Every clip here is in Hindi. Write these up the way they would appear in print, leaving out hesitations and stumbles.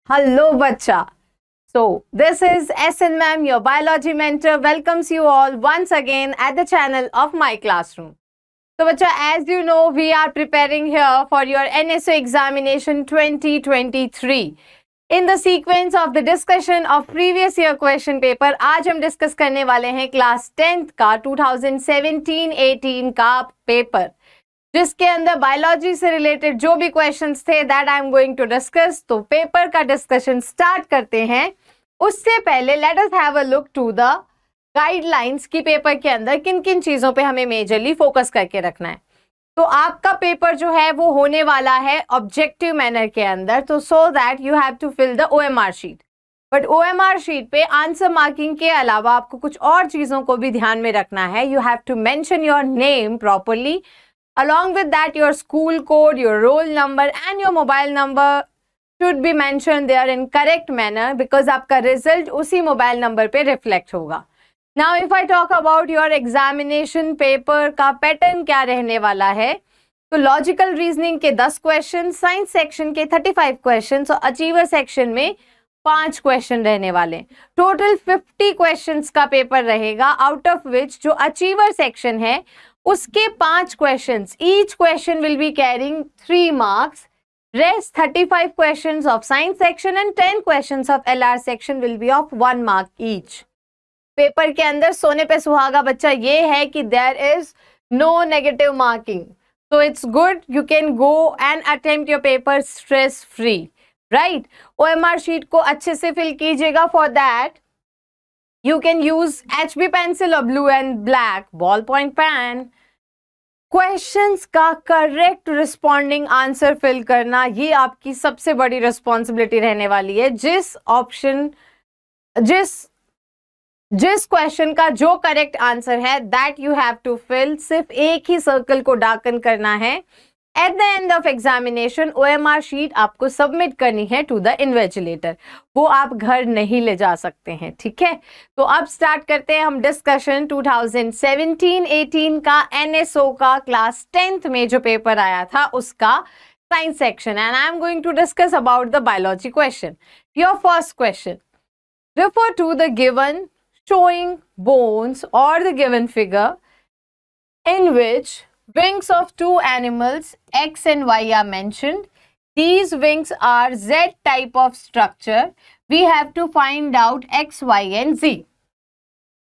Hello, bacha. So, this is SN Ma'am, your biology mentor, welcomes you all once again at the channel of my classroom. So, bacha, as you know, we are preparing here for your NSO examination 2023. In the sequence of the discussion of previous year question paper, आज हम डिस्कस करने वाले हैं क्लास 10th का 2017-18 का पेपर, जिसके अंदर बायोलॉजी से रिलेटेड जो भी क्वेश्चंस थे that I am going to discuss. तो पेपर का डिस्कशन स्टार्ट करते हैं। उससे पहले let us have a look to the guidelines की पेपर के अंदर किन किन चीजों पे हमें मेजरली फोकस करके रखना है। तो आपका पेपर जो है वो होने वाला है ऑब्जेक्टिव मैनर के अंदर, तो so that you have to fill the OMR sheet. But OMR sheet पे आंसर मार्किंग के अलावा आपको कुछ और चीजों को भी ध्यान में रखना है। You have to mention your name properly, along with that your school code, your roll number and your mobile number should be mentioned there in correct manner, because आपका result उसी mobile number पे reflect होगा। Now if I talk about your examination paper का pattern क्या रहने वाला है, तो लॉजिकल रीजनिंग के 10 क्वेश्चन, साइंस सेक्शन के 35 क्वेश्चन और अचीवर सेक्शन में 5 क्वेश्चन रहने वाले। टोटल 50 क्वेश्चंस का पेपर रहेगा, आउट ऑफ विच जो अचीवर सेक्शन है उसके 5 questions, each question will be carrying 3 marks. Rest 35 questions of science section and 10 questions of LR section will be of 1 mark each. Paper के अंदर सोने पे सुहागा बच्चा ये है कि there is no negative marking, so it's good, you can go and attempt your paper stress free, right? OMR sheet को अच्छे से fill कीजिएगा। For that you can use HB pencil or blue and black ballpoint pen। Questions का करेक्ट रिस्पॉन्डिंग आंसर फिल करना ये आपकी सबसे बड़ी रिस्पॉन्सिबिलिटी रहने वाली है। जिस क्वेश्चन का जो करेक्ट आंसर है that you have to fill, सिर्फ एक ही सर्कल को डार्कन करना है। At the end of examination OMR sheet आपको सबमिट करनी है टू द इन्विजिलेटर, वो आप घर नहीं ले जा सकते हैं, ठीक है। तो अब स्टार्ट करते हैं हम डिस्कशन 2017-18 का NSO का क्लास 10th में जो पेपर आया था उसका science section, and I am going to discuss about the biology question. Your first question, refer to the given showing bones or the given figure in which wings of 2 animals X and Y are mentioned. These wings are Z type of structure. We have to find out X, Y and Z.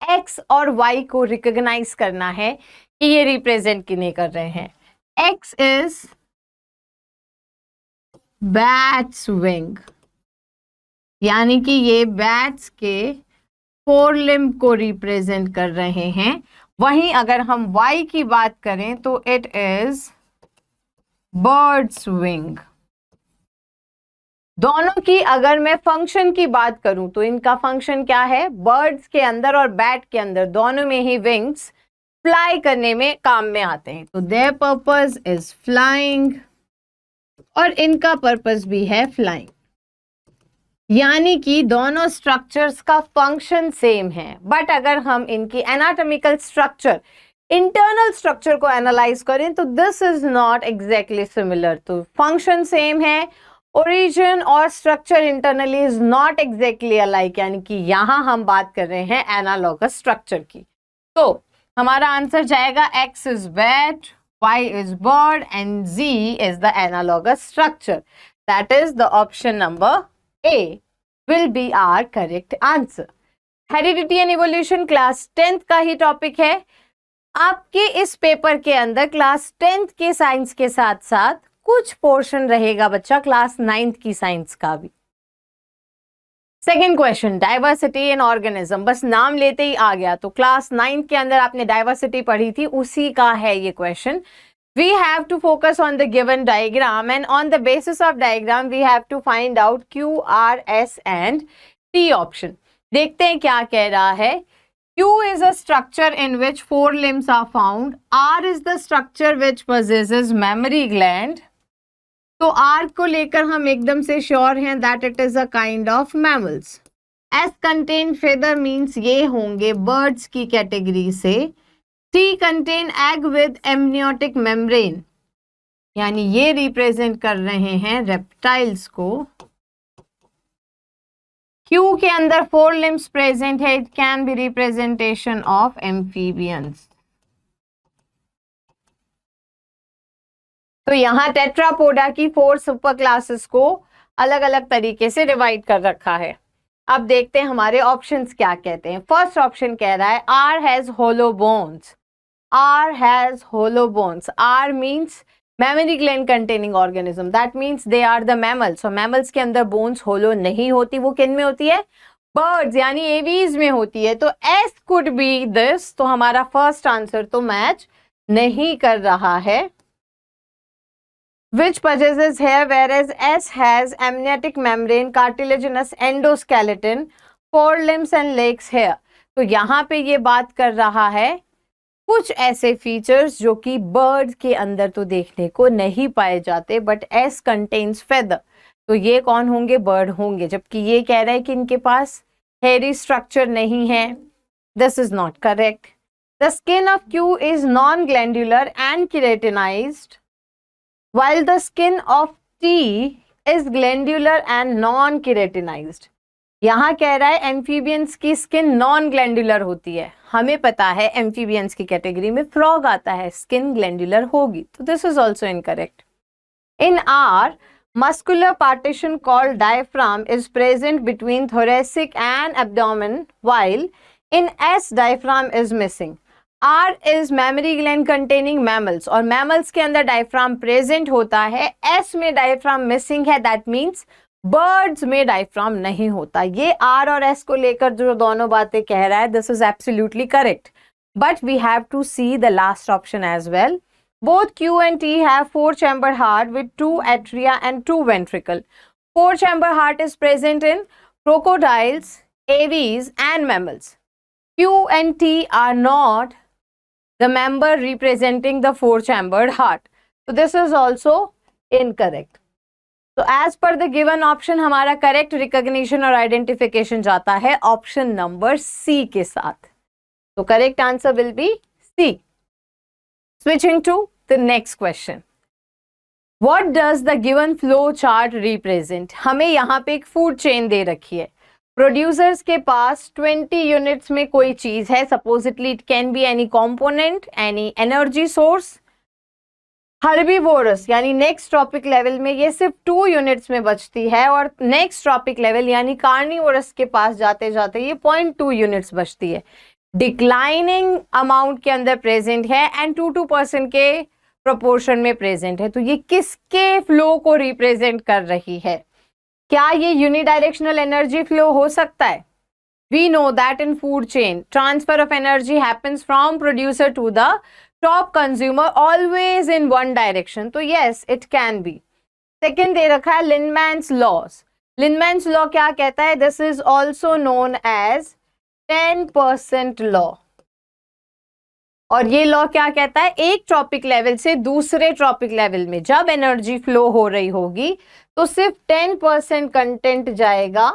X और Y को recognize करना है कि ये represent किन्हें कर रहे हैं। X is bat's wing, यानी कि ये बैट्स के 4 लिम्ब को रिप्रेजेंट कर रहे हैं। वहीं अगर हम Y की बात करें तो इट इज बर्ड्स विंग। दोनों की अगर मैं फंक्शन की बात करूं तो इनका फंक्शन क्या है, बर्ड्स के अंदर और बैट के अंदर दोनों में ही विंग्स फ्लाई करने में काम में आते हैं। तो देयर पर्पस इज फ्लाइंग और इनका पर्पस भी है फ्लाइंग, यानी कि दोनों स्ट्रक्चर्स का फंक्शन सेम है। बट अगर हम इनकी एनाटॉमिकल स्ट्रक्चर, इंटरनल स्ट्रक्चर को एनालाइज करें तो this is not exactly similar. तो फंक्शन सेम है, ओरिजिन और structure internally is not exactly alike, यानी कि यहां हम बात कर रहे हैं एनालॉगस स्ट्रक्चर की। तो हमारा आंसर जाएगा X is bat, Y is bird and Z is the analogous structure. That is the option number A will be our correct answer. Heredity and evolution class 10th का ही टॉपिक है। आपके इस पेपर के अंदर क्लास 10th के साइंस के साथ साथ कुछ पोर्शन रहेगा बच्चा क्लास 9th की साइंस का भी। Second question, diversity in organism, बस नाम लेते ही आ गया। तो क्लास 9th के अंदर आपने डाइवर्सिटी पढ़ी थी, उसी का है ये question. We have to focus on the given diagram, and on the basis of diagram we have to find out Q, R, S and T option. देखते हैं क्या कह रहा है। Q is a structure in which 4 limbs are found. R is the structure which possesses mammary gland. तो R को लेकर हम एकदम से श्योर हैं that it is a kind of mammals. S contain feather means ये होंगे birds की कैटेगरी से। T contain egg with amniotic membrane, यानी ये रिप्रेजेंट कर रहे हैं रेप्टाइल्स को। Q के अंदर 4 limbs present है, it can be representation of amphibians. तो यहाँ टेट्रापोडा की 4 सुपर क्लासेस को अलग अलग तरीके से डिवाइड कर रखा है. अब देखते हैं हमारे ऑप्शंस क्या कहते हैं. फर्स्ट ऑप्शन कह रहा है R has hollow bones. R has hollow bones. R means mammary gland containing organism. That means they are the mammals. So mammals के अंदर bones hollow नहीं होती. वो किन में होती है? Birds यानी एवीज में होती है. तो S could be this. तो हमारा फर्स्ट आंसर तो मैच नहीं कर रहा है. Which possesses hair whereas S has amniotic membrane, cartilaginous endoskeleton, forelimbs and legs hair. तो यहाँ पे ये बात कर रहा है कुछ ऐसे फीचर्स जो कि बर्ड के अंदर तो देखने को नहीं पाए जाते, बट S कंटेन्स फेदर. तो ये कौन होंगे? बर्ड होंगे. जबकि ये कह रहा है कि इनके पास हेयरी स्ट्रक्चर नहीं है. This is not correct. The skin of Q is non glandular and keratinised, while the skin of T is glandular and non-keratinized. यहाँ कह रहा है एम्फीबियंस की स्किन नॉन ग्लैंडुलर होती है. हमें पता है एम्फीबियंस की कैटेगरी में फ्रॉग आता है, स्किन ग्लैंडुलर होगी. तो this is also incorrect. In R, muscular partition called diaphragm is present between thoracic and abdomen, while in S diaphragm is missing. R is mammary gland containing mammals और mammals के अंदर diaphragm present होता है. S में diaphragm missing है. that means birds में diaphragm नहीं होता. ये R और S को लेकर जो दोनों बातें कह रहा है, this is absolutely correct. But we have to see the last option as well. Both Q and T have 4-chambered heart with 2 atria and 2 ventricle. 4-chambered heart is present in crocodiles, aves and mammals. Q and T are not the member representing the 4-chambered heart. So this is also incorrect. So as per the given option हमारा correct recognition और identification जाता है option number C के साथ. So correct answer will be C. Switching to the next question. What does the given flow chart represent? हमें यहाँ पे एक food chain दे रखी है. प्रोड्यूसर्स के पास 20 यूनिट्स में कोई चीज है. Supposedly it can be any component, any energy source. Herbivorous यानी नेक्स्ट ट्रॉपिक लेवल में ये सिर्फ 2 यूनिट्स में बचती है, और नेक्स्ट ट्रॉपिक लेवल यानी कार्निवोरस के पास जाते जाते ये 0.2 यूनिट्स बचती है. डिक्लाइनिंग अमाउंट के अंदर प्रेजेंट है एंड 2% के प्रोपोर्शन में प्रेजेंट है. तो ये किसके फ्लो को रिप्रेजेंट कर रही है? क्या ये यूनिडायरेक्शनल एनर्जी फ्लो हो सकता है? We know that in food chain transfer of energy happens from producer to the top consumer always in one direction. तो yes, it can be. Second दे रखा है लिंडमैन्स लॉस. लिंडमैन्स लॉ क्या कहता है? This is also known as 10% law. और ये लॉ क्या कहता है? एक ट्रॉपिक लेवल से दूसरे ट्रॉपिक लेवल में जब एनर्जी फ्लो हो रही होगी तो सिर्फ 10% कंटेंट जाएगा,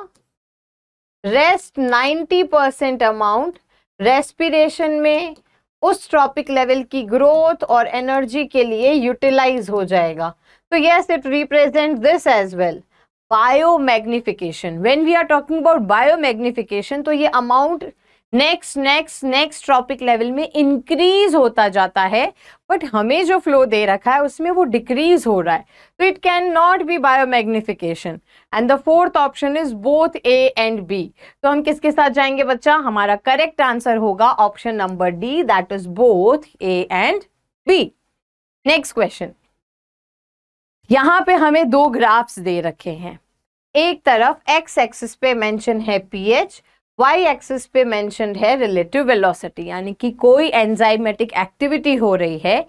रेस्ट 90% अमाउंट रेस्पिरेशन में उस ट्रॉपिक लेवल की ग्रोथ और एनर्जी के लिए यूटिलाइज हो जाएगा. तो yes, it represent this as well. Biomagnification, when we are talking about biomagnification, तो ये अमाउंट नेक्स्ट ट्रॉपिक लेवल में इंक्रीज होता जाता है, बट हमें जो फ्लो दे रखा है उसमें वो डिक्रीज हो रहा है. तो it can not be biomagnification. And the fourth option is both A and B. तो हम किसके साथ जाएंगे बच्चा? हमारा करेक्ट आंसर होगा option number D, that is both A and B. Next question. यहां पे हमें 2 ग्राफ्स दे रखे हैं. एक तरफ एक्स एक्सिस पे मेंशन है पीएच, वाई एक्सिस पे मेंशनड है रिलेटिव वेलोसिटी, यानी कि कोई एंजाइमेटिक एक्टिविटी हो रही है.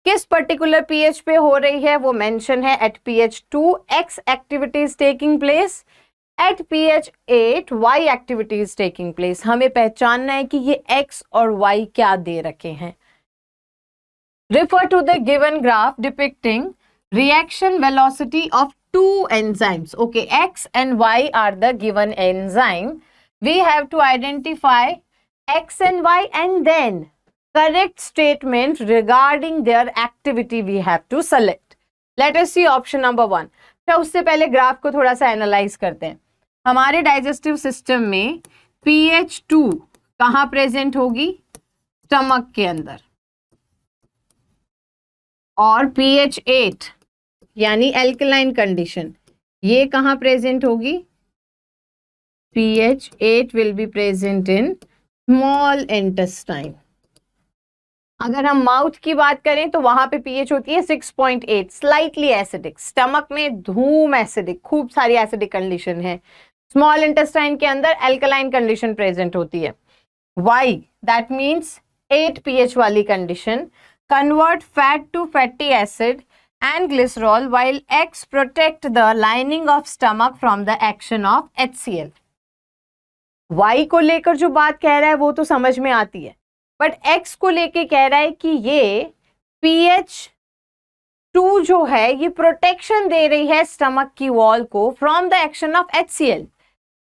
किस पर्टिकुलर पीएच पे हो रही है वो मेंशन है at pH 2 X activity is taking place, at pH 8 Y activity is taking place. हमें पहचानना है कि ये एक्स और वाई क्या दे रखे हैं. Refer to the given graph depicting reaction velocity of 2 enzymes. Okay, X and Y are the given enzyme. We have to identify X and Y and then correct statement regarding their activity we have to select. Let us see option number 1. तो उससे पहले ग्राफ को थोड़ा सा एनालाइज करते हैं. हमारे डाइजेस्टिव सिस्टम में pH 2 कहाँ प्रेजेंट होगी? स्टमक के अंदर। और pH 8 यानी एल्कलाइन कंडीशन, ये कहाँ प्रेजेंट होगी? pH 8 will be present in small intestine. अगर हम माउथ की बात करें तो वहां पे pH होती है 6.8, स्लाइटली एसिडिक। स्टमक में धूम एसिडिक, खूब सारी एसिडिक कंडीशन है। स्मॉल इंटेस्टाइन के अंदर एल्कलाइन कंडीशन प्रेजेंट होती है। वाई? दैट मीन्स 8 pH वाली condition convert fat to fatty acid and glycerol, while X protect the lining of stomach from the action of HCl. Y को लेकर जो बात कह रहा है वो तो समझ में आती है, बट X को लेकर कह रहा है कि ये pH 2 जो है ये प्रोटेक्शन दे रही है स्टमक की वॉल को from the action of HCl,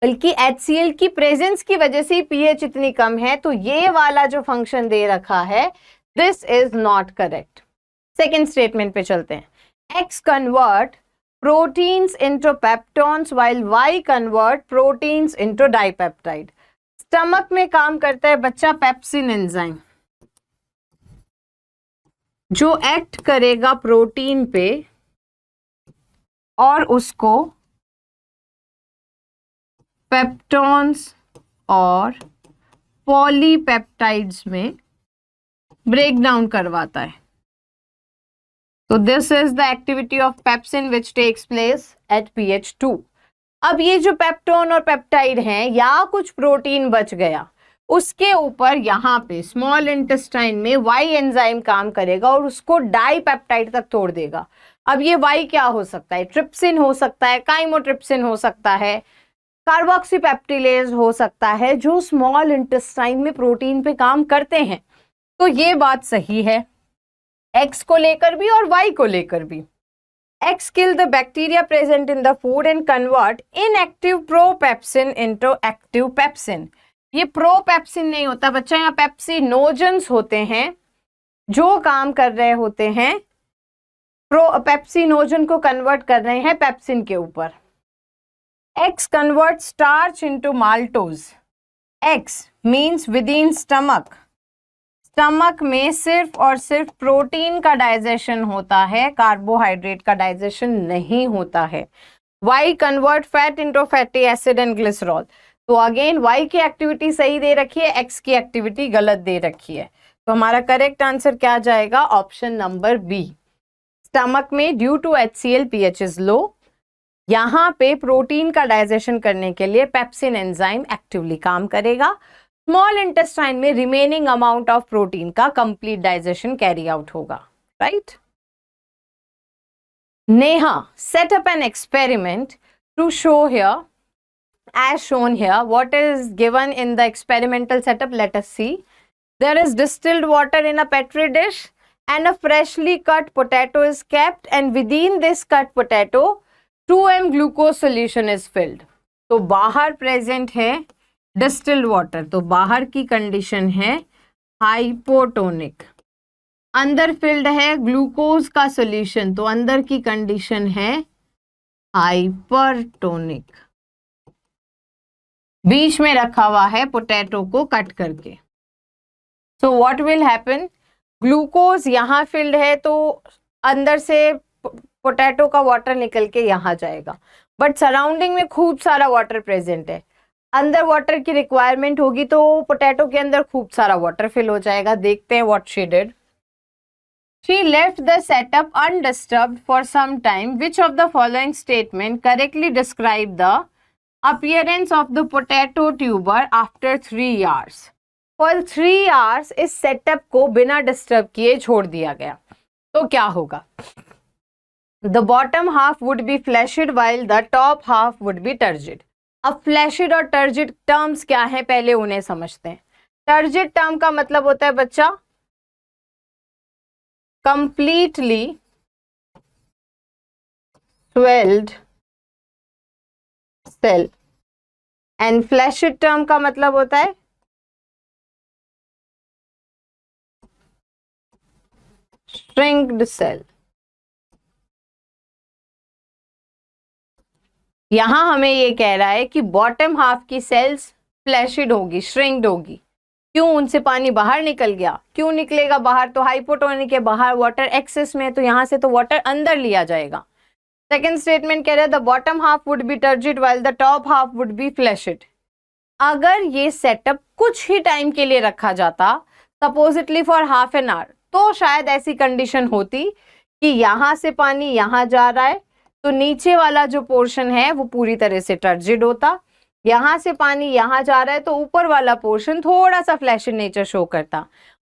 बल्कि HCl की प्रेजेंस की वजह से pH इतनी कम है, तो ये वाला जो फंक्शन दे रखा है this is not correct. Second statement पे चलते हैं। X convert proteins into peptones while Y convert proteins into dipeptide. Stomach में काम करता है बच्चा पेप्सिन एंजाइम, जो एक्ट करेगा प्रोटीन पे और उसको पेप्टोन्स और पॉलीपेप्टाइड्स में ब्रेक डाउन करवाता है। तो this is the activity of pepsin which takes place at pH 2। अब ये जो पेप्टोन और पेप्टाइड हैं या कुछ प्रोटीन बच गया, उसके ऊपर यहाँ पे स्मॉल इंटेस्टाइन में Y एंजाइम काम करेगा और उसको डाइपेप्टाइड तक तोड़ देगा। अब ये Y क्या हो सकता है? ट्रिप्सिन हो सकता है, काइमोट्रिप्सिन हो सकता है, कार्बोक्सीपेप्टिलेज हो सकता है, जो स्मॉल इंटेस्टाइन में प्रोटीन पे काम करते हैं। तो ये बात सही है X को लेकर भी और Y को लेकर भी। X kill the bacteria present in the food and convert inactive propepsin into active pepsin। ये प्रोपेप्सिन नहीं होता बच्चा, यहाँ पेप्सिनोजेंस होते हैं जो काम कर रहे होते हैं, पेप्सिनोजन को कन्वर्ट कर रहे हैं पेप्सिन के ऊपर। X convert starch into maltose। X means within stomach। Stomach में सिर्फ और सिर्फ प्रोटीन का डाइजेशन होता है, कार्बोहाइड्रेट का डाइजेशन नहीं होता है। Y convert fat into fatty acid and glycerol. तो अगेन Y की एक्टिविटी सही दे रखी है, X की एक्टिविटी गलत दे रखी है। तो हमारा करेक्ट आंसर क्या जाएगा? Option number B. स्टमक में due to HCl pH is low, यहाँ पे प्रोटीन का डाइजेशन करने के लिए पेप्सिन एंजाइम एक्टिवली काम करेगा। स्मॉल इंटेस्टाइन में रिमेनिंग अमाउंट ऑफ प्रोटीन का कंप्लीट डाइजेशन कैरी आउट होगा, right? Neha set up an experiment to show here as shown here. What is given in the experimental setup? Let us see. There is distilled water in a petri dish and a freshly cut potato is kept, and within this cut potato 2m glucose solution is filled. तो बाहर प्रेजेंट है डिस्टिल्ड वाटर, तो बाहर की कंडीशन है हाइपोटोनिक। अंदर फिल्ड है ग्लूकोज का सॉल्यूशन, तो अंदर की कंडीशन है हाइपरटोनिक। बीच में रखा हुआ है पोटैटो को कट करके। So what will happen? Glucose यहाँ फिल्ड है तो अंदर से पोटैटो का वाटर निकल के यहाँ जाएगा, बट सराउंडिंग में खूब सारा वाटर प्रेजेंट है। अंदर वाटर की रिक्वायरमेंट होगी तो पोटैटो के अंदर खूब सारा वाटर फिल हो जाएगा। देखते हैं what she did. She left the setup undisturbed for some time. Which of the following statement correctly describe the appearance of the potato tuber after 3 hours? For 3 hours इस सेटअप को बिना डिस्टर्ब किए छोड़ दिया गया, तो क्या होगा? The bottom half would be flaccid while the top half would be turgid. अब फ्लैशिड और टर्जिड टर्म्स क्या है पहले उन्हें समझते हैं। टर्जिड टर्म का मतलब होता है बच्चा completely swelled cell, and flaccid term का मतलब होता है shrinked cell। यहाँ हमें ये कह रहा है कि बॉटम हाफ की सेल्स फ्लैशिड होगी, श्रिंक्ड होगी। क्यों? उनसे पानी बाहर निकल गया। क्यों निकलेगा बाहर? तो हाइपोटोनिक है, बाहर वाटर एक्सेस में है, तो यहाँ से तो वाटर अंदर लिया जाएगा। सेकेंड स्टेटमेंट कह रहा है the bottom half would be turgid while the top half would be flaccid. अगर ये सेटअप कुछ ही टाइम के लिए रखा जाता, supposedly for half an hour, तो शायद ऐसी कंडीशन होती कि यहाँ से पानी यहाँ जा रहा है तो नीचे वाला जो पोर्शन है वो पूरी तरह से टर्जिड होता, यहाँ से पानी यहाँ जा रहा है तो ऊपर वाला पोर्शन थोड़ा सा फ्लैशिड नेचर शो करता।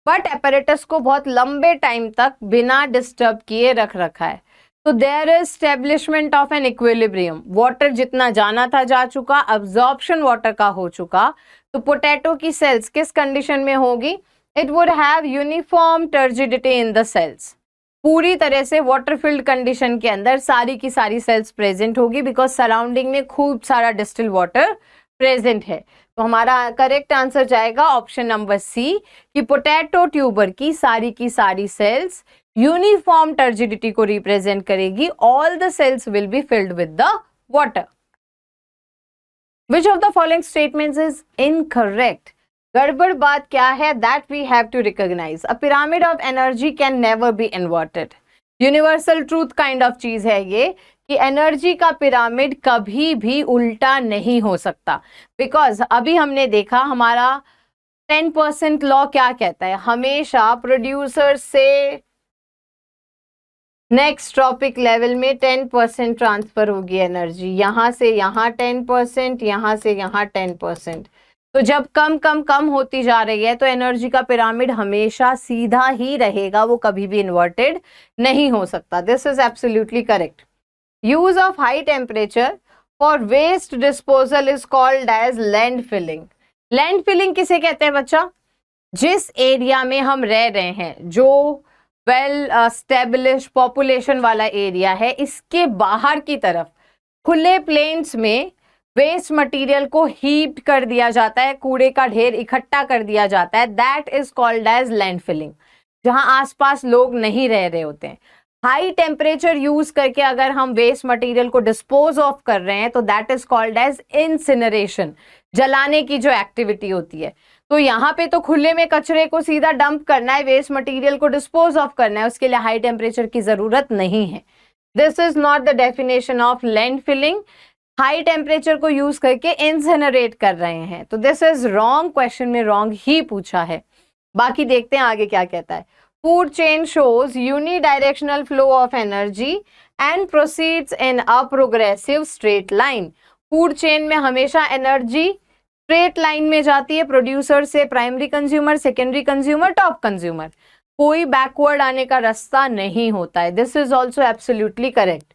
बट एपरेटस को बहुत लंबे टाइम तक बिना डिस्टर्ब किए रख रखा है, तो there is establishment of an equilibrium. Water जितना जाना था जा चुका, अब्जॉर्प्शन वाटर का हो चुका, तो पोटैटो की सेल्स किस कंडीशन में होगी? It would have uniform turgidity in the cells. पूरी तरह से वाटर फिल्ड कंडीशन के अंदर सारी की सारी सेल्स प्रेजेंट होगी, बिकॉज सराउंडिंग में खूब सारा डिस्टिल वाटर प्रेजेंट है। तो हमारा करेक्ट आंसर जाएगा ऑप्शन नंबर सी कि पोटैटो ट्यूबर की सारी सेल्स यूनिफॉर्म टर्जिडिटी को रिप्रेजेंट करेगी। All the cells will be filled with the water. Which of the following statements is incorrect? गड़बड़ बात क्या है? That we have to recognise. A pyramid of energy can never be inverted. Universal truth kind of चीज है ये कि एनर्जी का पिरामिड कभी भी उल्टा नहीं हो सकता। बिकॉज अभी हमने देखा हमारा 10% लॉ क्या कहता है, हमेशा प्रोड्यूसर से नेक्स्ट ट्रॉपिक लेवल में 10% ट्रांसफर होगी एनर्जी, यहां से यहाँ 10%, यहां से यहाँ 10%। तो जब कम होती जा रही है तो एनर्जी का पिरामिड हमेशा सीधा ही रहेगा, वो कभी भी इन्वर्टेड नहीं हो सकता। This is absolutely correct. Use of high temperature for waste disposal is called as land filling. Land filling किसे कहते हैं बच्चा? जिस एरिया में हम रह रहे हैं, जो वेल स्टेब्लिश पॉपुलेशन वाला एरिया है, इसके बाहर की तरफ खुले प्लेन्स में वेस्ट मटेरियल को हीप कर दिया जाता है, कूड़े का ढेर इकट्ठा कर दिया जाता है। That is called as land filling, जहां आसपास लोग नहीं रह रहे होते हैं। हाई टेम्परेचर यूज करके अगर हम वेस्ट मटेरियल को डिस्पोज ऑफ कर रहे हैं तो that is called as incineration, जलाने की जो एक्टिविटी होती है। तो यहाँ पे तो खुले में कचरे को सीधा डंप करना है, वेस्ट मटेरियल को डिस्पोज ऑफ करना है, उसके लिए हाई टेम्परेचर की जरूरत नहीं है। This is not the definition of land filling. High temperature को यूज करके इंसिनरेट कर रहे हैं, तो दिस इज रॉन्ग। क्वेश्चन में रॉन्ग ही पूछा है। बाकी देखते हैं आगे क्या कहता है। Food chain shows unidirectional flow of energy and proceeds in a progressive straight line. Food chain में हमेशा एनर्जी स्ट्रेट लाइन में जाती है, प्रोड्यूसर से primary consumer, secondary consumer, top consumer. कोई बैकवर्ड आने का रास्ता नहीं होता है। This is also absolutely correct.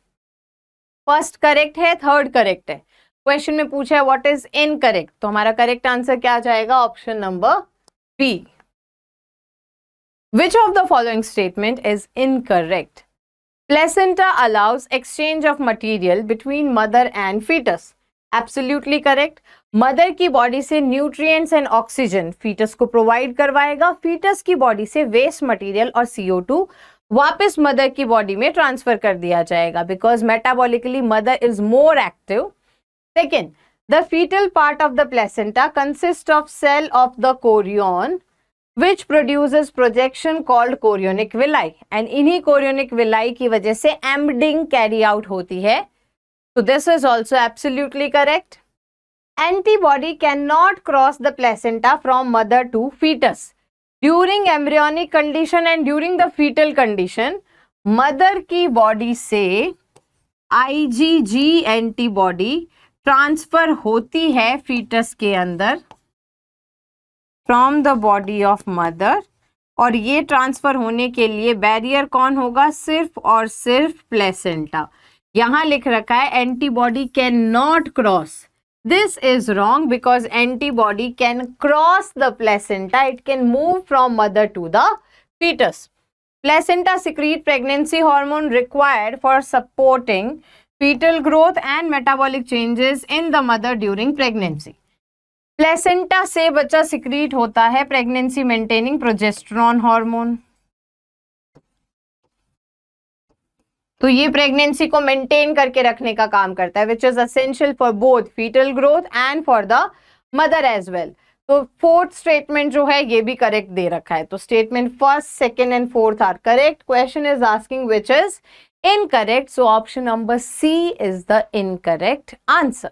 First correct है, थर्ड करेक्ट है। क्वेश्चन में पूछा है व्हाट इज इनकरेक्ट, तो हमारा करेक्ट आंसर क्या जाएगा? Option number B. Which of the following statement is incorrect? Placenta allows exchange of material between mother and fetus. Absolutely correct. Mother की बॉडी से न्यूट्रिएंट्स एंड ऑक्सीजन फीटस को प्रोवाइड करवाएगा, फीटस की बॉडी से वेस्ट मटेरियल और CO2 वापस मदर की बॉडी में ट्रांसफर कर दिया जाएगा, because metabolically mother is more active. Second, the foetal part of the placenta consist of cell of the chorion which produces projection called chorionic villi, and इन्हीं chorionic villi की वजह से एम्बडिंग कैरी आउट होती है। So this is also absolutely correct. Antibody cannot cross the placenta from mother to fetus. During embryonic condition and during the fetal condition, mother की बॉडी से IgG एंटीबॉडी ट्रांसफर होती है फीटस के अंदर from the body of mother, और ये ट्रांसफर होने के लिए बैरियर कौन होगा? सिर्फ और सिर्फ प्लेसेंटा। यहां लिख रखा है antibody can not cross. This is wrong because antibody can cross the placenta, it can move from mother to the fetus. Placenta secrete pregnancy hormone required for supporting fetal growth and metabolic changes in the mother during pregnancy. Placenta से बच्चा सिक्रीट होता है प्रेगनेंसी मेंटेनिंग प्रोजेस्टेरॉन हार्मोन. तो ये प्रेगनेंसी को मेंटेन करके रखने का काम करता है, which is essential for both foetal growth and for the mother as well. तो फोर्थ स्टेटमेंट जो है ये भी करेक्ट दे रखा है। तो statement first, second and fourth are correct. Question is asking which is incorrect, so option number C is the incorrect answer.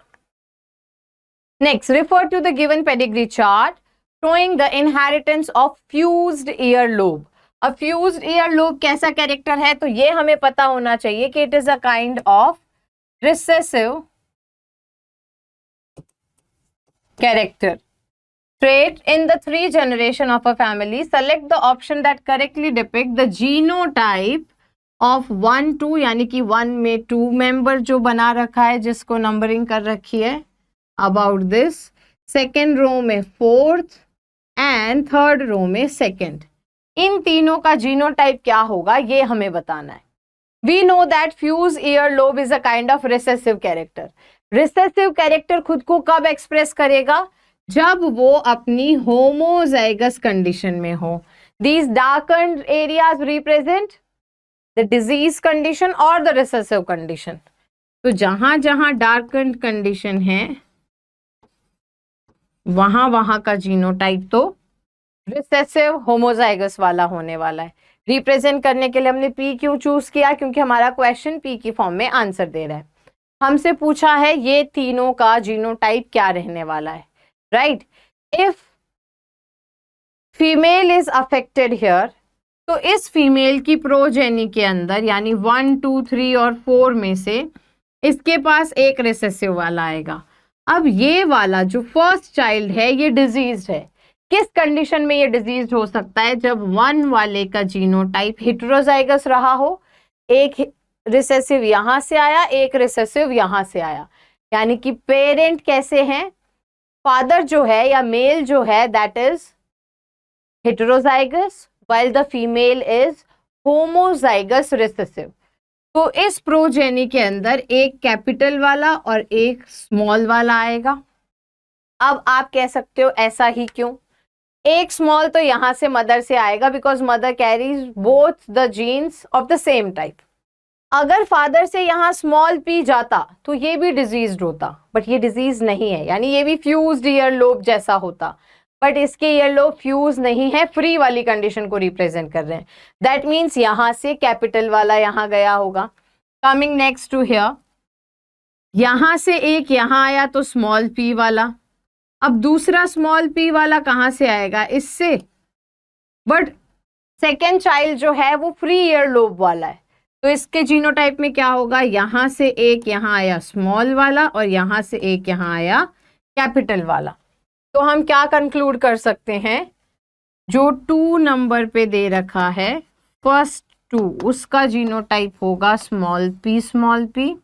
Next, refer to the given pedigree chart showing the inheritance of fused earlobe. अब fused earlobe कैसा कैरेक्टर है, तो ये हमें पता होना चाहिए कि it is a kind of recessive character trait in the 3 generation of a family. Select the option that correctly depict the genotype of 1 2, यानी कि 1 में 2 मेंबर जो बना रखा है, जिसको नंबरिंग कर रखी है about this, सेकेंड रो में फोर्थ एंड थर्ड रो में सेकेंड। इन तीनों का जीनोटाइप क्या होगा ये हमें बताना है। We know that fused ear lobe is a kind of recessive character. Recessive character खुद को कब एक्सप्रेस करेगा, जब वो अपनी होमोजाइगस कंडीशन में हो। These darkened areas represent the disease condition और द रिसेसिव कंडीशन। तो जहां जहां डार्कन्ड कंडीशन है वहां वहां का जीनोटाइप तो रिसेसिव होमोजाइगस वाला होने वाला है। रिप्रेजेंट करने के लिए हमने पी क्यों चूज किया, क्योंकि हमारा क्वेश्चन पी की फॉर्म में आंसर दे रहा है। हमसे पूछा है ये तीनों का जीनोटाइप क्या रहने वाला है, right. If female is affected here, तो इस फीमेल की प्रोजेनी के अंदर यानी 1 2 3 और 4 में से इसके पास एक रिसेसिव वाला आएगा। अब ये वाला जो फर्स्ट चाइल्ड है ये डिजीज है। किस कंडीशन में ये डिजीज हो सकता है, जब 1 वाले का जीनोटाइप हेटेरोजाइगस रहा हो, एक रिसेसिव यहां से आया, एक रिसेसिव यहां से आया, यानी कि पेरेंट कैसे हैं, फादर जो है या मेल जो है that is heterozygous while the female is homozygous recessive. तो इस प्रोजेनी के अंदर एक कैपिटल वाला और एक स्मॉल वाला आएगा। अब आप कह सकते हो ऐसा ही क्यों, एक स्मॉल तो यहां से मदर से आएगा because mother carries both the jeans of the same type. अगर फादर से यहाँ स्मॉल पी जाता तो ये भी डिजीज्ड होता, बट ये डिजीज नहीं है, यानी ये भी फ्यूज्ड ईयरलोब जैसा होता, बट इसके ईयरलोब फ्यूज नहीं है, फ्री वाली कंडीशन को रिप्रेजेंट कर रहे हैं। दैट मीन्स यहां से कैपिटल वाला यहां गया होगा। कमिंग नेक्स्ट टू हियर, यहां से एक यहां आया तो स्मॉल पी वाला। अब दूसरा स्मॉल पी वाला कहां से आएगा, इससे, बट सेकेंड चाइल्ड जो है वो फ्री ईयरलोब वाला है, तो इसके जीनोटाइप में क्या होगा, यहां से एक यहां आया स्मॉल वाला और यहां से एक यहां आया कैपिटल वाला। तो हम क्या कंक्लूड कर सकते हैं, जो 2 नंबर पे दे रखा है फर्स्ट 2, उसका जीनोटाइप होगा स्मॉल पी।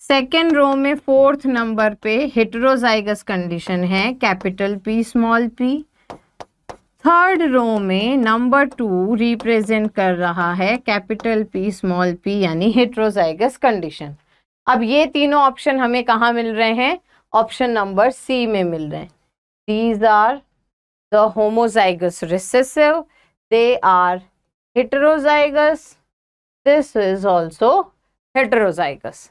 सेकेंड रो में 4th नंबर पे हेटेरोजाइगस कंडीशन है, capital P small P. Third row में नंबर 2 रिप्रेजेंट कर रहा है कैपिटल पी स्मॉल पी, यानी हेटेरोजाइगस कंडीशन। अब ये तीनों ऑप्शन हमें कहाँ मिल रहे हैं, ऑप्शन नंबर सी में मिल रहे हैं। These are the homozygous recessive, they are heterozygous, this is also heterozygous.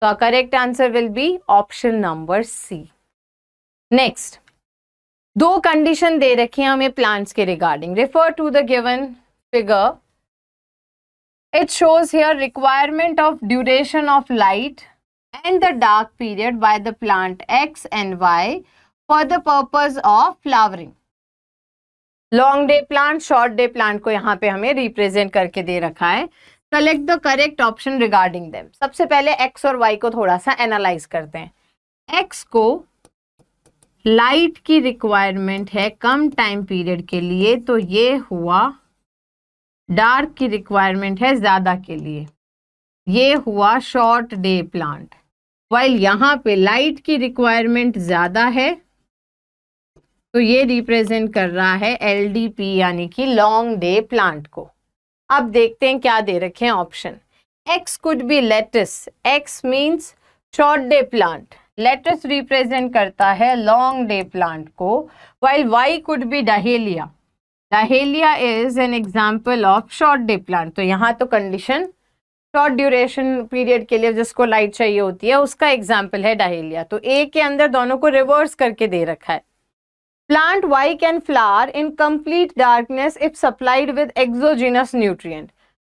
So our correct answer will be option number C. Next, 2 condition दे रखी हैं हमें प्लांट्स के regarding. Refer to the given figure, it shows here requirement of duration of light and the dark period by the plant X and Y for the purpose of flowering. Long day plant, short day plant को यहाँ पे हमें रिप्रेजेंट करके दे रखा है। Select the correct option regarding them. सबसे पहले X और Y को थोड़ा सा एनालाइज करते हैं। X को लाइट की रिक्वायरमेंट है कम टाइम पीरियड के लिए, तो ये हुआ। डार्क की रिक्वायरमेंट है ज्यादा के लिए, ये हुआ शॉर्ट डे प्लांट। वाइल यहाँ पे लाइट की रिक्वायरमेंट ज्यादा है, तो ये रिप्रेजेंट कर रहा है LDP यानी कि लॉन्ग डे प्लांट को। अब देखते हैं क्या दे रखे हैं option. X could be lettuce, X means short day plant, lettuce represent करता है लॉन्ग डे प्लांट को। While Y could be dahlia, dahlia is an example of short day plant. तो यहाँ तो कंडीशन शॉर्ट ड्यूरेशन पीरियड के लिए जिसको लाइट चाहिए होती है, उसका एग्जाम्पल है डाहेलिया। तो ए के अंदर दोनों को रिवर्स करके दे रखा है। Plant Y can flower in complete darkness if supplied with exogenous nutrient.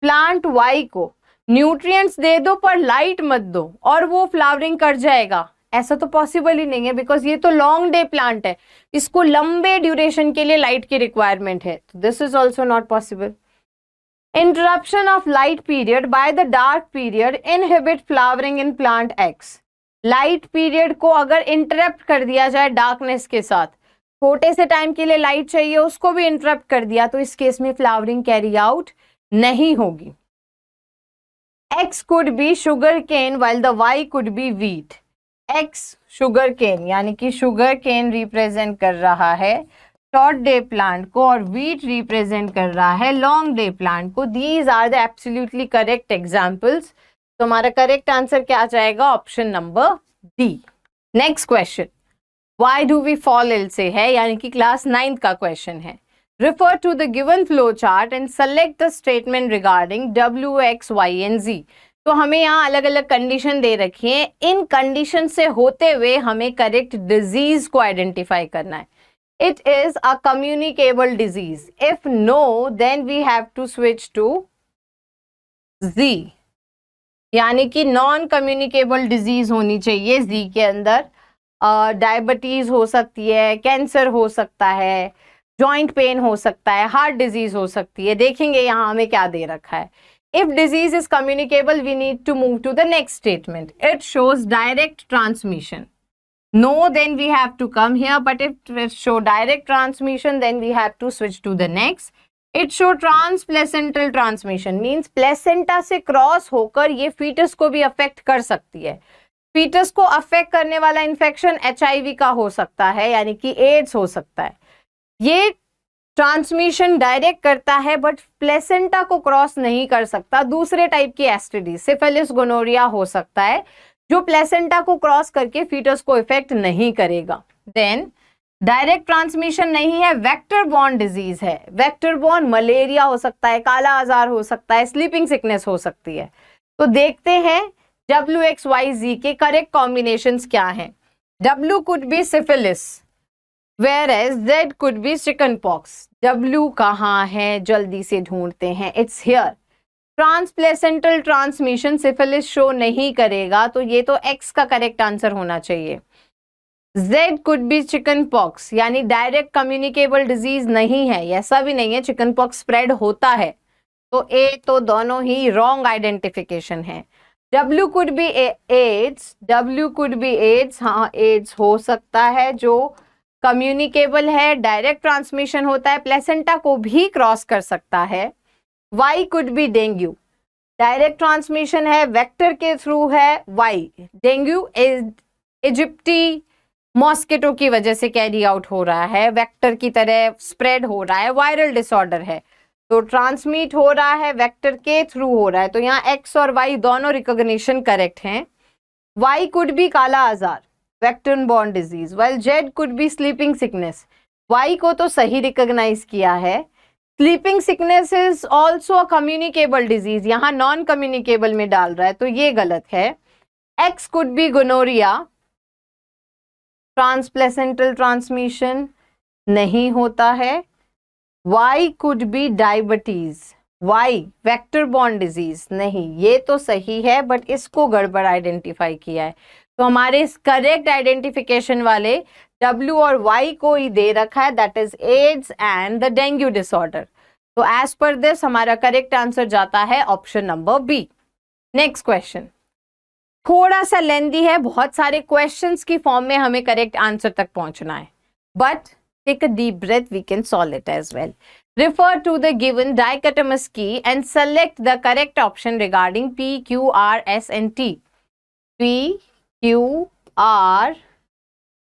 Plant Y को न्यूट्रिएंट्स दे दो पर लाइट मत दो और वो फ्लावरिंग कर जाएगा, ऐसा तो पॉसिबल ही नहीं है, बिकॉज ये तो लॉन्ग डे प्लांट है, इसको लंबे ड्यूरेशन के लिए लाइट की रिक्वायरमेंट है। तो this is also not possible. Interruption of light period by the dark period inhibit flowering in plant x. Light period को अगर इंटरप्ट कर दिया जाए डार्कनेस के साथ, छोटे से टाइम के लिए लाइट चाहिए, उसको भी इंटरप्ट कर दिया, तो इस केस में फ्लावरिंग कैरी आउट नहीं होगी। X could be sugar cane while the Y could be wheat. X sugar cane यानी कि sugar cane रिप्रेजेंट कर रहा है शॉर्ट डे प्लांट को और wheat रिप्रेजेंट कर रहा है लॉन्ग डे प्लांट को। These are the absolutely correct examples. तो हमारा करेक्ट आंसर क्या आ जाएगा? Option number D. Next question, Why do we fall ill से है, यानी कि क्लास 9th का क्वेश्चन है। Refer to the given flow chart and select the statement regarding W, X, Y and Z. तो हमें यहाँ अलग अलग कंडीशन दे रखी है, इन कंडीशन से होते हुए हमें करेक्ट डिजीज को आइडेंटिफाई करना है। It is a communicable disease. If no, then we have to switch to Z. यानी कि नॉन कम्युनिकेबल डिजीज होनी चाहिए Z के अंदर। डायबिटीज हो सकती है, कैंसर हो सकता है, जॉइंट पेन हो सकता है, हार्ट डिजीज हो सकती है। देखेंगे यहाँ हमें क्या दे रखा है। If disease is communicable we need to move to the next statement. It shows direct transmission. No, then we have to come here, but if it show direct transmission then we have to switch to the next. It show transplacental transmission, means placenta से क्रॉस होकर ये फीटस को भी अफेक्ट कर सकती है। फीटस को अफेक्ट करने वाला इन्फेक्शन HIV का हो सकता है, यानी कि एड्स हो सकता है। ये ट्रांसमिशन डायरेक्ट करता है बट प्लेसेंटा को क्रॉस नहीं कर सकता। दूसरे टाइप की एसटीडी सिफिलिस, गोनोरिया हो सकता है जो प्लेसेंटा को क्रॉस करके फीटस को इफेक्ट नहीं करेगा। देन डायरेक्ट ट्रांसमिशन नहीं है, वेक्टर बॉर्न डिजीज है। वेक्टर बॉर्न मलेरिया हो सकता है, काला आजार हो सकता है, स्लीपिंग सिकनेस हो सकती है। तो देखते हैं WXYZ के करेक्ट कॉम्बिनेशंस क्या हैं। W could be syphilis, whereas Z could be chickenpox. W कहाँ है, जल्दी से ढूंढते हैं। It's here. ट्रांसप्लेसेंटल transmission syphilis show नहीं करेगा, तो ये तो X का करेक्ट आंसर होना चाहिए। Z could be chickenpox, यानी डायरेक्ट कम्युनिकेबल डिजीज नहीं है, ऐसा भी नहीं है, चिकनपॉक्स स्प्रेड होता है। तो A तो दोनों ही रॉन्ग आइडेंटिफिकेशन है। W could be AIDS, W could be AIDS, हाँ AIDS हो सकता है जो कम्युनिकेबल है, डायरेक्ट ट्रांसमिशन होता है, प्लेसेंटा को भी क्रॉस कर सकता है। Y could be dengue, direct transmission है, वेक्टर के थ्रू है। Y डेंगू इजिप्टी मॉस्किटो की वजह से कैरी आउट हो रहा है, वेक्टर की तरह स्प्रेड हो रहा है, वायरल डिसऑर्डर है, तो ट्रांसमिट हो रहा है, वेक्टर के थ्रू हो रहा है। तो यहाँ X और Y दोनों रिकॉग्निशन करेक्ट हैं। Y could be kala azar, vector borne disease, while Z could be sleeping sickness. Y को तो सही रिकॉग्नाइज किया है। Sleeping sickness is also a communicable disease, यहाँ नॉन कम्युनिकेबल में डाल रहा है, तो ये गलत है। X could be gonorrhoea, transplacental transmission नहीं होता है। Y could be diabetes, Y vector borne disease नहीं, ये तो सही है बट इसको गड़बड़ आइडेंटिफाई किया है। तो हमारे इस करेक्ट आइडेंटिफिकेशन वाले W और Y को ही दे रखा है, that is AIDS and the dengue disorder. तो एज पर दिस हमारा करेक्ट आंसर जाता है option number B. Next question थोड़ा सा लेंदी है, बहुत सारे क्वेश्चंस की फॉर्म में हमें करेक्ट आंसर तक पहुंचना है, but take a deep breath, we can solve it as well. Refer to the given dichotomous key and select the correct option regarding P, Q, R, S and T. P, Q, R,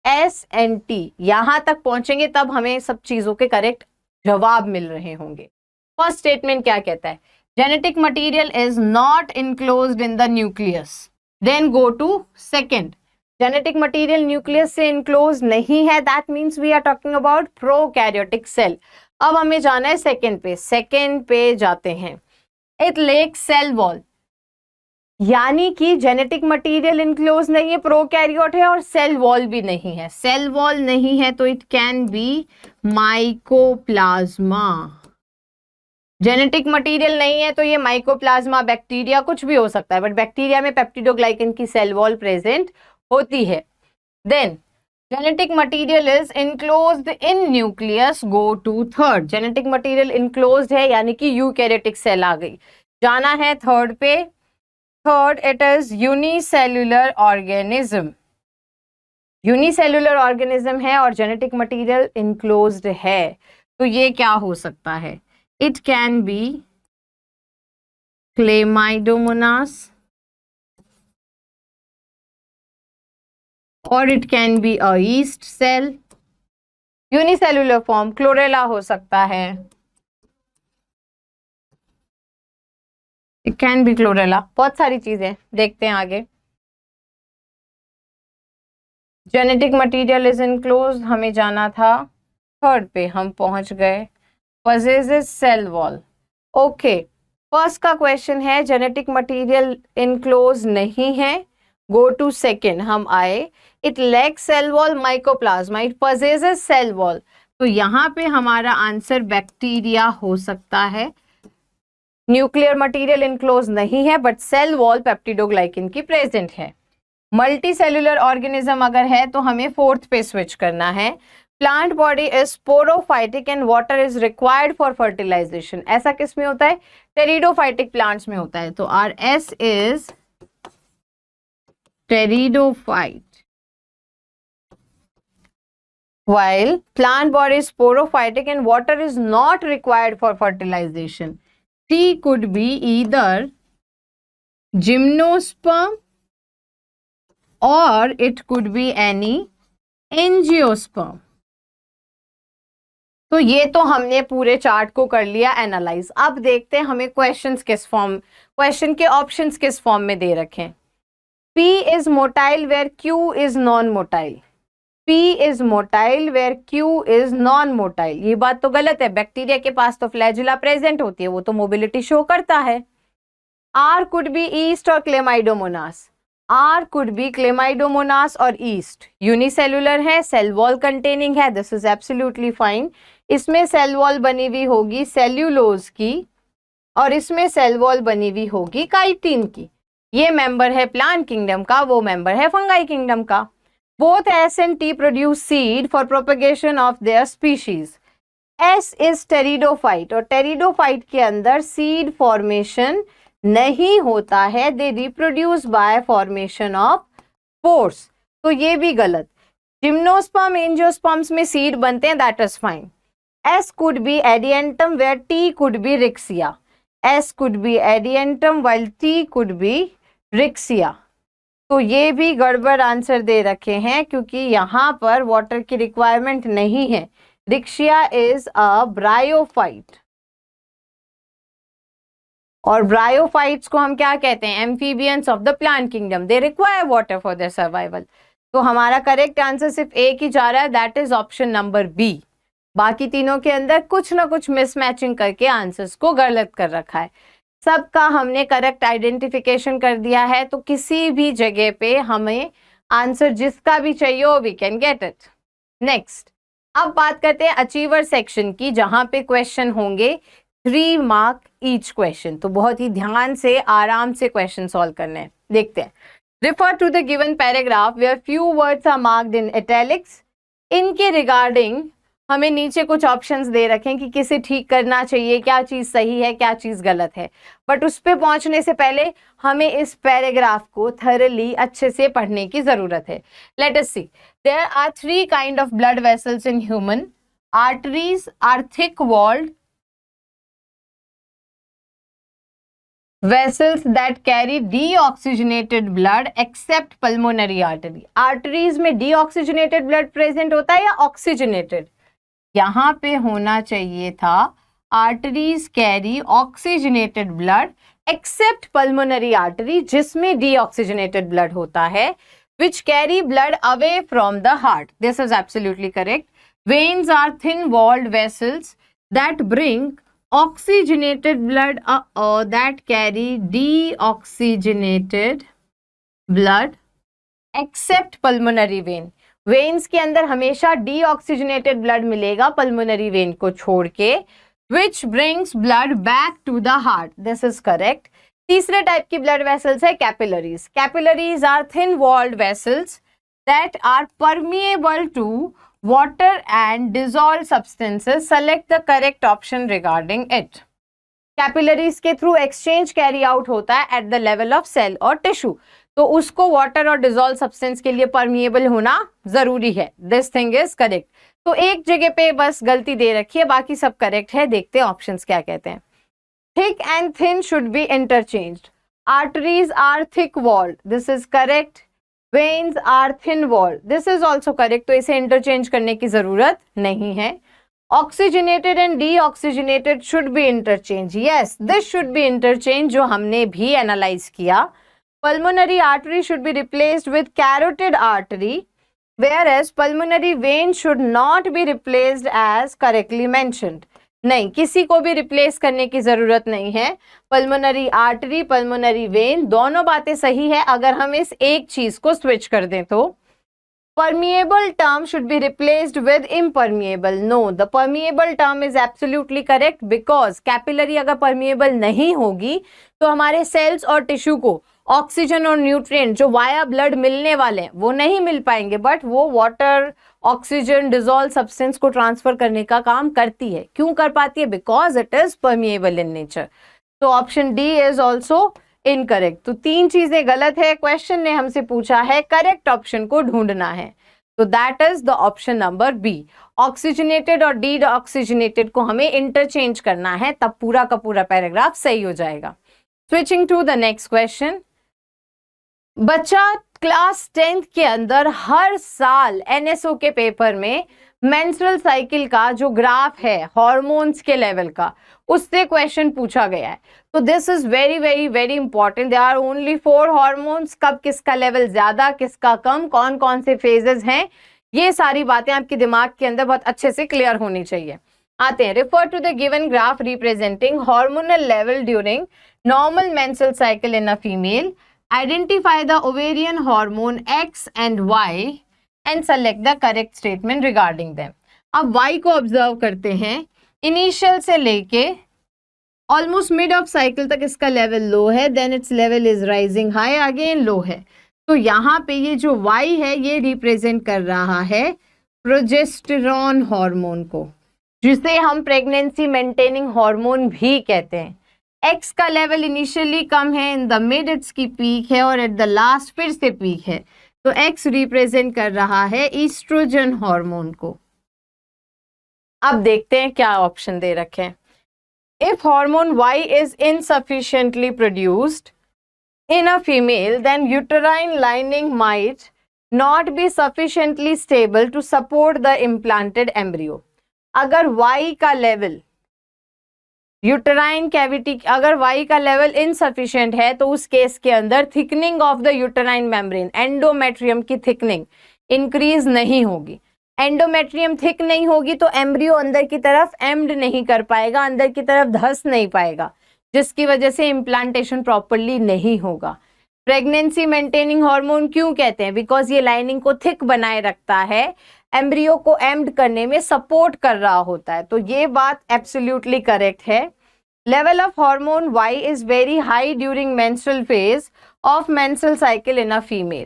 S and T. यहाँ तक पहुंचेंगे तब हमें सब चीजों के करेक्ट जवाब मिल रहे होंगे। फर्स्ट स्टेटमेंट क्या कहता है? Genetic material is not enclosed in the nucleus. Then go to second. Genetic material nucleus से इनक्लोज नहीं है, that means we are talking about prokaryotic cell. अब हमें जाना है सेकेंड पे, सेकेंड पे जाते हैं। इट लेक्स सेल वॉल, यानी कि जेनेटिक मटेरियल इनक्लोज नहीं है, प्रोकैरियोट है, और सेल वॉल भी नहीं है। सेल वॉल नहीं है तो it can B mycoplasma. Genetic material नहीं है तो ये माइकोप्लाज्मा, बैक्टीरिया, कुछ भी हो सकता है, बट बैक्टीरिया में पेप्टिडोग्लाइकन की सेल वॉल प्रेजेंट होती है। Then genetic material is enclosed in nucleus, go to third। genetic material enclosed है यानी कि यूकैरियोटिक सेल आ गई, जाना है थर्ड पे। Third, it is unicellular organism. Unicellular organism है और जेनेटिक मटेरियल इनक्लोज्ड है, तो ये क्या हो सकता है? इट कैन बी क्लेमाइडोमोनास और it can be a yeast cell. Unicellular form Chlorella हो सकता है, इट कैन बी क्लोरेला, बहुत सारी चीजें, देखते हैं आगे। जेनेटिक मटेरियल इज इनक्लोज, हमें जाना था थर्ड पे, हम पहुंच गए। possesses cell wall, okay. First का क्वेश्चन है जेनेटिक मटेरियल इनक्लोज नहीं है, गो टू सेकेंड हम आए। It lack cell wall, mycoplasma, it possesses cell wall, तो यहाँ पे हमारा आंसर बैक्टीरिया हो सकता है। न्यूक्लियर मटेरियल इनक्लोज नहीं है बट सेल वॉल पेप्टिडोग्लाइकन की प्रेजेंट है। मल्टी सेल्यूलर ऑर्गेनिज्म अगर है तो हमें फोर्थ पे स्विच करना है। Plant body is sporophytic and water is required for fertilisation. ऐसा किस में होता है? टेरिडोफाइटिक प्लांट्स में होता है, तो R S is pteridophyte. while plant body is sporophytic and water is not required for fertilization. T could be either gymnosperm or it could be any angiosperm. तो ये तो हमने पूरे चार्ट को कर लिया एनालाइज। अब देखते हैं हमें क्वेश्चंस किस फॉर्म, क्वेश्चन के ऑप्शंस किस फॉर्म में दे रखे हैं। P is motile where Q is non-motile. P is motile where Q is non-motile। ये बात तो गलत है, बैक्टीरिया के पास तो फ्लैजुला प्रेजेंट होती है, वो तो मोबिलिटी शो करता है। R could be yeast और Chlamydomonas, R could be Chlamydomonas और ईस्ट। यूनिसेल्युलर है, सेल वॉल कंटेनिंग है, दिस इज एब्सोल्युटली फाइन। इसमें सेल वॉल बनी हुई होगी सेल्यूलोज की और इसमें सेल वॉल बनी हुई होगी काइटिन की। ये मेंबर है प्लांट किंगडम का, वो मेंबर है फंगाई किंगडम का। Both S and T produce seed for propagation of their species. S is pteridophyte और pteridophyte के अंदर seed formation नहीं होता है, they reproduce by formation of spores, तो ये भी गलत। Gymnosperm, angiosperms में seed बनते हैं, that is fine. S could be adiantum where T could be rixia. S could be adiantum while T could be rixia. तो ये भी गड़बड़ आंसर दे रखे हैं क्योंकि यहाँ पर वाटर की रिक्वायरमेंट नहीं है। रिक्शिया इज अ ब्रायोफाइट और ब्रायोफाइट्स को हम क्या कहते हैं? Amphibians of the plant kingdom, they require water for their survival. तो हमारा करेक्ट आंसर सिर्फ एक ही जा रहा है, that is option number B. बाकी तीनों के अंदर कुछ ना कुछ मिसमैचिंग करके आंसर्स को गलत कर रखा है। सबका हमने करेक्ट आइडेंटिफिकेशन कर दिया है, तो किसी भी जगह पे हमें आंसर जिसका भी चाहिए we can get it. Next, अब बात करते हैं अचीवर सेक्शन की, जहां पे क्वेश्चन होंगे 3 मार्क ईच क्वेश्चन। तो बहुत ही ध्यान से आराम से क्वेश्चन सॉल्व करने हैं। देखते हैं। Refer to the given paragraph where few words are marked in italics. इनके रिगार्डिंग हमें नीचे कुछ ऑप्शंस दे रखें कि किसे ठीक करना चाहिए, क्या चीज सही है, क्या चीज गलत है, बट उस पे पहुंचने से पहले हमें इस पैराग्राफ को थरली अच्छे से पढ़ने की जरूरत है। Let us see, there are 3 kind of blood vessels in human. Arteries are thick walled vessels that carry deoxygenated blood except pulmonary artery। Arteries में deoxygenated blood प्रेजेंट होता है या ऑक्सीजनेटेड? यहाँ पे होना चाहिए था arteries carry oxygenated blood except pulmonary artery, जिसमें डीऑक्सीजनेटेड ब्लड होता है, which carry blood away from the heart. This is absolutely correct. Veins are thin walled vessels that bring oxygenated blood that carry deoxygenated blood except pulmonary vein. Veins के अंदर हमेशा डीऑक्सीजनेटेड ब्लड मिलेगा पल्मोनरी वेन को छोड़ के, which brings blood back to the heart. This is correct. तीसरे टाइप की ब्लड वेसल्स है capillaries. Capillaries are thin walled vessels that are permeable to water and dissolve substances. Select the correct option regarding it. Capillaries के थ्रू एक्सचेंज कैरी आउट होता है at the level of cell और टिश्यू, तो उसको वाटर और डिसॉल्व सब्सटेंस के लिए परमिएबल होना जरूरी है. This thing is correct. तो एक जगह पे बस गलती दे रखी है, बाकी सब करेक्ट है. देखते हैं ऑप्शंस क्या कहते हैं. Thick and thin should be interchanged. Arteries are thick walled. This is correct. Veins are thin walled. This is also correct. तो इसे इंटरचेंज करने की जरूरत नहीं है. Oxygenated and deoxygenated should be interchange. Yes, this should be interchange, जो हमने भी एनालाइज किया. Pulmonary artery should be replaced with carotid artery, whereas pulmonary vein should not be replaced as correctly mentioned. नहीं, किसी को भी रिप्लेस करने की जरूरत नहीं है. पल्मोनरी आर्टरी, पल्मोनरी वेन, दोनों बातें सही है अगर हम इस एक चीज को स्विच कर दें तो. Permeable term should be replaced with impermeable. No, the permeable term is absolutely correct because capillary अगर permeable नहीं होगी तो हमारे सेल्स और टिश्यू को ऑक्सीजन और न्यूट्रिएंट जो वाया ब्लड मिलने वाले हैं वो नहीं मिल पाएंगे, बट वो वाटर, ऑक्सीजन, डिसॉल्व सब्सटेंस को ट्रांसफर करने का काम करती है. क्यों कर पाती है? Because it is permeable in nature. तो option D is also incorrect. तो तीन चीजें गलत है. क्वेश्चन ने हमसे पूछा है करेक्ट ऑप्शन को ढूंढना है, तो that is the option number B. Oxygenated और डीऑक्सीजनेटेड को हमें इंटरचेंज करना है, तब पूरा का पूरा पैराग्राफ सही हो जाएगा. Switching to the next question. बच्चा क्लास 10th के अंदर हर साल एनएसओ के पेपर में मेंस्ट्रुअल साइकिल का जो ग्राफ है हार्मोन्स के लेवल का, उससे क्वेश्चन पूछा गया है. तो this is very very very important. There are only 4 hormones. कब किसका लेवल ज्यादा, किसका कम, कौन कौन से फेजेस हैं, ये सारी बातें आपके दिमाग के अंदर बहुत अच्छे से क्लियर होनी चाहिए. आते हैं. Refer to the given graph representing hormonal level during normal menstrual cycle in a female. Identify the ovarian hormone X and Y and select the correct statement regarding them. अब Y को ऑब्जर्व करते हैं. इनिशियल से लेके ऑलमोस्ट मिड ऑफ साइकिल तक इसका लेवल लो है, then its level is rising high, again low है. तो यहाँ पे ये जो Y है ये रिप्रेजेंट कर रहा है प्रोजेस्टेरॉन हार्मोन को, जिसे हम प्रेगनेंसी मेंटेनिंग हार्मोन भी कहते हैं. एक्स का लेवल इनिशियली कम है, इन द मिड इट्स की पीक है और एट द लास्ट फिर से पीक है. तो एक्स रिप्रेजेंट कर रहा है ईस्ट्रोजन हार्मोन को. अब देखते हैं क्या ऑप्शन दे रखे हैं. If hormone Y is insufficiently produced in a female, then uterine lining might not be sufficiently stable to support the implanted embryo. अगर वाई का लेवल, यूटेराइन कैविटी, अगर वाई का लेवल इनसफिशिएंट है तो उस केस के अंदर thickening of the uterine membrane, endometrium की थिकनिंग इंक्रीज नहीं होगी. एंडोमेट्रियम थिक नहीं होगी तो एम्ब्रियो अंदर की तरफ एम्ड नहीं कर पाएगा, अंदर की तरफ धंस नहीं पाएगा, जिसकी वजह से इम्प्लांटेशन प्रॉपरली नहीं होगा. प्रेगनेंसी मेंटेनिंग हार्मोन क्यों कहते हैं? बिकॉज ये लाइनिंग को थिक बनाए रखता है, एम्ब्रियो को एम्ड करने में सपोर्ट कर रहा होता है. तो ये बात एब्सोल्युटली करेक्ट है. Level of hormone Y is very high during menstrual phase of menstrual cycle in a female.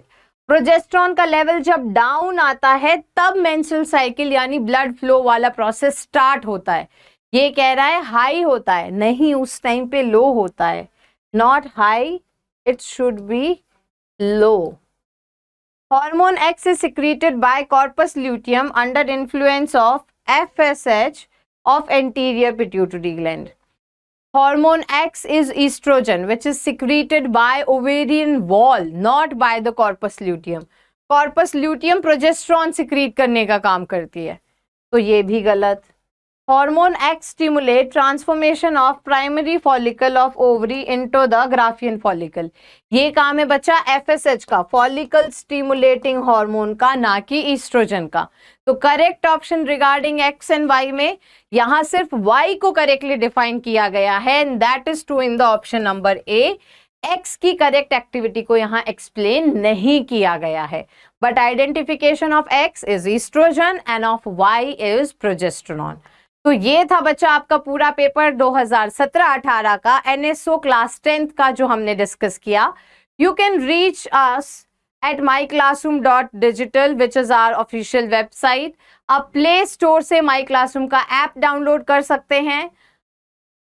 Progesterone का लेवल जब डाउन आता है तब मेंस्ट्रुअल साइकिल यानी ब्लड फ्लो वाला प्रोसेस स्टार्ट होता है. ये कह रहा है हाई होता है, नहीं, उस टाइम पे लो होता है. Not high, it should be low. Hormone X is secreted by corpus luteum under influence of FSH of anterior pituitary gland. Hormone X is estrogen which is secreted by ovarian wall, not by the corpus luteum. Corpus luteum progesterone secrete करने का काम करती है, तो ये भी गलत. Hormone X stimulate transformation of primary follicle of ovary into the Graafian follicle. ये काम है बच्चा FSH का, follicle stimulating hormone का, ना कि estrogen का. तो correct option regarding X and Y में यहाँ सिर्फ Y को करेक्टली डिफाइन किया गया है, and that is true in the option number A. X की करेक्ट एक्टिविटी को यहाँ एक्सप्लेन नहीं किया गया है, but identification of X is oestrogen and of Y is progesterone. तो ये था बच्चा आपका पूरा पेपर 2017-18 का NSO क्लास 10th का जो हमने डिस्कस किया. You can reach us at myclassroom.digital which is our official website. आप प्ले स्टोर से माई क्लासरूम का ऐप डाउनलोड कर सकते हैं.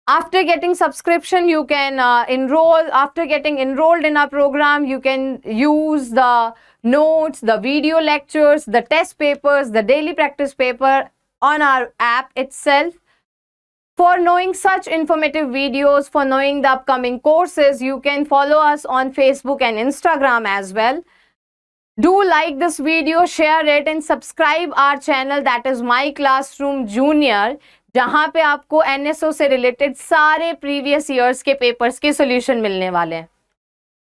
After getting subscription, you can enroll. After getting enrolled in our program, you can use the notes, the video lectures, the test papers, the daily practice paper on our app itself. For knowing such informative videos, for knowing the upcoming courses, you can follow us on Facebook and Instagram as well. Do like this video, share it and subscribe our channel, that is My Classroom Junior, जहाँ पे आपको NSO से रिलेटेड सारे प्रीवियस ईयर्स के पेपर्स के सॉल्यूशन मिलने वाले हैं.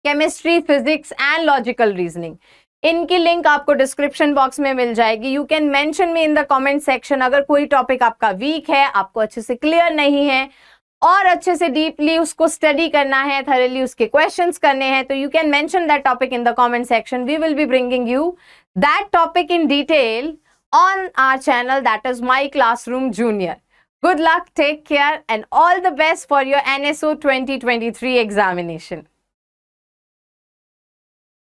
Chemistry, physics and logical reasoning, इनकी लिंक आपको डिस्क्रिप्शन बॉक्स में मिल जाएगी. You can mention me in the comment section. अगर कोई टॉपिक आपका वीक है, आपको अच्छे से क्लियर नहीं है और अच्छे से डीपली उसको स्टडी करना है, थॉरली उसके क्वेश्चंस करने हैं, तो you can mention that topic in the comment section. We will be bringing you that topic in detail on our channel, that is My Classroom Junior. Good luck, take care and all the best for your NSO 2023 examination.